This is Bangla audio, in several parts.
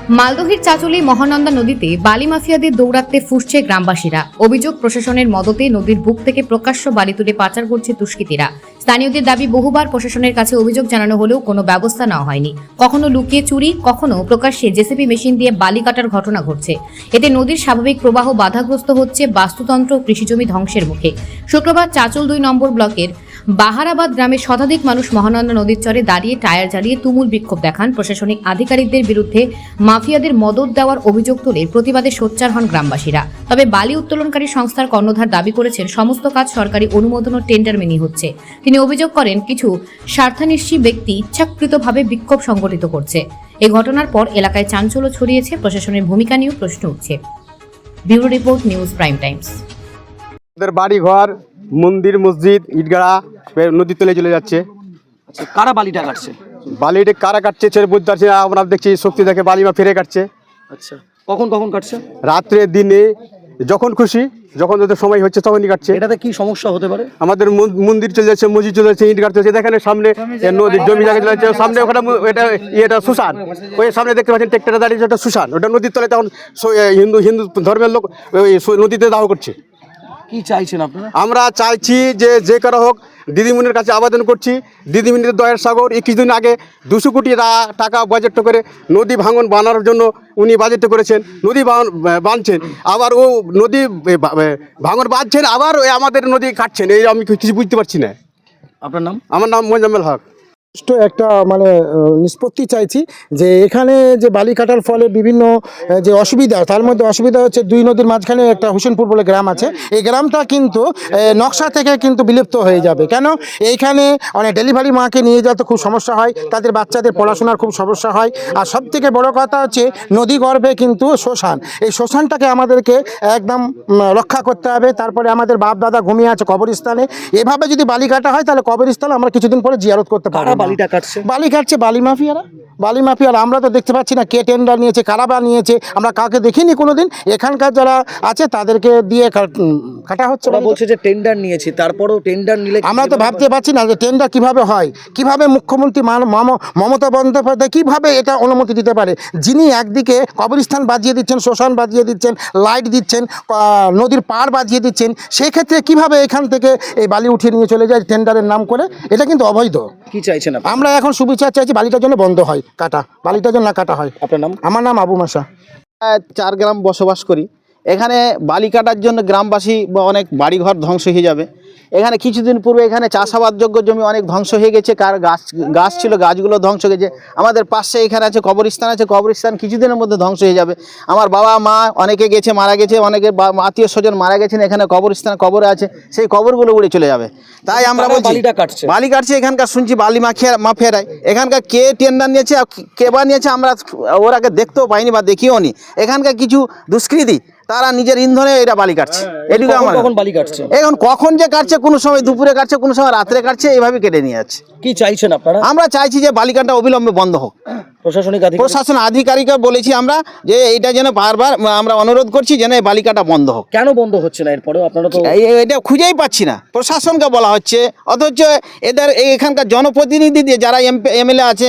মালদহের চাঁচলে মহানন্দা নদীতে বালি মাফিয়াদের দৌরাত্মে ফুঁসছে গ্রামবাসীরা। অভিযোগ, প্রশাসনের মদতে নদীর বুক থেকে প্রকাশ্য বালি তুলে পাচার করছে দুষ্কৃতীরা। স্থানীয়দের দাবি, বহুবার প্রশাসনের কাছে অভিযোগ জানানো হলেও কোনো ব্যবস্থা নেওয়া হয়নি। কখনো লুকিয়ে চুরি, কখনো প্রকাশ্যে জেসিবি মেশিন দিয়ে বালি কাটার ঘটনা ঘটছে। এতে নদীর স্বাভাবিক প্রবাহ বাধাগ্রস্ত হচ্ছে, বাস্তুতন্ত্র ও কৃষিজমি ধ্বংসের মুখে। শুক্রবার চাঁচল 2 নম্বর ব্লকের বাহারাবাদ গ্রামের শতাধিক মানুষ মহানন্দা নদীর চরে দাঁড়িয়ে টায়ার জ্বালিয়ে তুমুল বিক্ষোভ দেখান। প্রশাসনিক আধিকারিকদের বিরুদ্ধে মাফিয়াদের মদত দেওয়ার অভিযোগ তুলে প্রতিবাদে সোচ্চার হন গ্রামবাসীরা। তবে বালি উত্তোলনকারী সংস্থার কর্ণধার দাবি করেছেন, সমস্ত কাজ সরকারি অনুমোদন ও টেন্ডার মেনেই হচ্ছে। তিনি অভিযোগ করেন, কিছু স্বার্থান্বেষী ব্যক্তি ইচ্ছাকৃতভাবে বিক্ষোভ সংগঠিত করছে। এই ঘটনার পর এলাকায় চাঞ্চল্য ছড়িয়েছে। প্রশাসনের ভূমিকা নিয়েও প্রশ্ন উঠছে। Bureau report, news prime Times. বাড়ি ঘর, মন্দির, মসজিদ, ইটগাড়া নদীর তলে চলে যাচ্ছে। আচ্ছা, কারা বালিটা কাটছে? বালিটা কারা কাটছে ছেড়ে বুঝতে পারছি না। আমরা দেখছি শক্তি দেখে বালিমা ফিরে কাটছে। আচ্ছা, কখন কখন কাটছে? রাত্রে, দিনে, যখন খুশি, যখন ওদের সময় হচ্ছে তখনই কাটছে। এটাতে কি সমস্যা হতে পারে? আমাদের মন্দির চলে যাচ্ছে, মসজিদ চলে যাচ্ছে, ইট কাটছে। দেখেন সামনে নদীর জমি জায়গা চলে যাচ্ছে। সামনে ওখানে এটা সুশান, ওই সামনে দেখতে পাচ্ছেন ট্রেক্টরে দাঁড়িয়েছে, ওটা সুশান। ওটা নদীর তলে তখন হিন্দু ধর্মের লোক ওই নদীতে দাহ করছে। কি চাইছেন আপনারা? আমরা চাইছি যে করা হোক। দিদিমণির কাছে আবেদন করছি, দিদিমণির দয়ার সাগর। কিছুদিন আগে 200 কোটি টাকা বাজেট করে নদী ভাঙন বানানোর জন্য উনি বাজেট করেছেন। নদী বাঁধছেন, আবার ও নদী ভাঙন বাঁধছেন, আবার আমাদের নদী কাটছেন। এই আমি কিছু বুঝতে পারছি না। আপনার নাম? আমার নাম মোজাম্মেল হক। একটা নিষ্পত্তি চাইছি যে এখানে যে বালি কাটার ফলে বিভিন্ন যে অসুবিধা, তার মধ্যে অসুবিধা হচ্ছে 2 নদীর মাঝখানে একটা হোসেনপুর বলে গ্রাম আছে। এই গ্রামটা কিন্তু নকশা থেকে কিন্তু বিলুপ্ত হয়ে যাবে। কেন? এইখানে অনেক ডেলিভারি মাকে নিয়ে যেতে খুব সমস্যা হয়, তাদের বাচ্চাদের পড়াশোনার খুব সমস্যা হয়। আর সবথেকে বড় কথা হচ্ছে নদী গর্ভে কিন্তু শ্মশান। এই শ্মশানটাকে আমাদেরকে একদম রক্ষা করতে হবে। তারপরে আমাদের বাপ দাদা ঘুমিয়ে আছে কবরস্থানে। এভাবে যদি বালি কাটা হয় তাহলে কবরস্থানে আমরা কিছুদিন পরে জিয়ারত করতে পারবো। বালিটা কাটছে? বালি কাটছে বালি মাফিয়ারা। আমরা তো দেখতে পাচ্ছি না কে টেন্ডার নিয়েছে, কারা বা নিয়েছে, আমরা কাউকে দেখিনি কোনোদিন। এখানকার যারা আছে তাদেরকে দিয়ে কাটা হচ্ছে। ওরা বলছে যে টেন্ডার নিয়েছি, তারপরেও টেন্ডার নিলে আমরা তো ভাবতে পারছি না যে টেন্ডার কিভাবে হয়, কিভাবে মুখ্যমন্ত্রী মমতা বন্দ্যোপাধ্যায় কিভাবে এটা অনুমতি দিতে পারে, যিনি একদিকে কবরস্থান বাজিয়ে দিচ্ছেন, শ্মশান বাজিয়ে দিচ্ছেন, লাইট দিচ্ছেন, নদীর পাড় বাজিয়ে দিচ্ছেন। সেক্ষেত্রে কিভাবে এখান থেকে এই বালি উঠিয়ে নিয়ে চলে যায় টেন্ডারের নাম করে? এটা কিন্তু অবৈধ। কি চাইছেন আপনি? আমরা এখন সুবিচার চাইছি, বালিটার জন্য বন্ধ হয় কাটা, বালিটার জন্য না কাটা হয়। আপনার নাম? আমার নাম আবু মাসা। 4 গ্রাম বসবাস করি। এখানে বালি কাটার জন্য গ্রামবাসী বা অনেক বাড়িঘর ধ্বংস হয়ে যাবে। এখানে কিছুদিন পূর্বে এখানে চাষাবাদযোগ্য জমি অনেক ধ্বংস হয়ে গেছে। গাছ ছিল, গাছগুলো ধ্বংস হয়ে গেছে। আমাদের পাশে এখানে আছে কবরস্থান, কবরস্থান কিছুদিনের মধ্যে ধ্বংস হয়ে যাবে। আমার বাবা মা অনেকে গেছে, মারা গেছে, অনেকের আত্মীয় স্বজন মারা গেছেন। এখানে কবরস্থান কবরে আছে, সেই কবরগুলো উড়ে চলে যাবে। তাই আমরা বলছি বালিটা কাটছে? বালি কাটছে এখানকার, শুনছি বালি মাফিয়ারাই। এখানকার কে টেন্ডার নিয়েছে, কে বা নিয়েছে আমরা ওর আগে দেখতেও পাইনি বা দেখিও নি। এখানকার কিছু দুষ্কৃতী তারা নিজের ইন্ধনে এটা বালি কাটছে। এটুকু আমার। কখন বালি কাটছে? এখন কখন যে কাটছে, কোনো সময় দুপুরে কাটছে, কোনো সময় রাত্রে কাটছে, এইভাবে কেটে নিয়ে যাচ্ছে। কি চাইছেন আপনারা? আমরা চাইছি যে বালি কাটা অবিলম্বে বন্ধ হোক। প্রশাসন আধিকারিক বলেছি আমরা যে এইটা যেন বারবার আমরা অনুরোধ করছি যেন এই বালি কাটা বন্ধ হোক। কেন বন্ধ হচ্ছে না? এরপরেও আপনারা তো এটা খুঁজেই পাচ্ছি না। প্রশাসনকে বলা হচ্ছে, অথচ এদের এখানকার জনপ্রতিনিধি দিয়ে যারা এমএলএ আছে,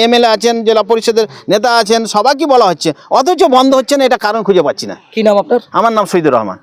এমএলএ আছেন, জেলা পরিষদের নেতা আছেন, সবাইকে বলা হচ্ছে, অথচ বন্ধ হচ্ছে না। এটা কারণ খুঁজে পাচ্ছি না। কি নাম আপনার? আমার নাম শহীদুর রহমান।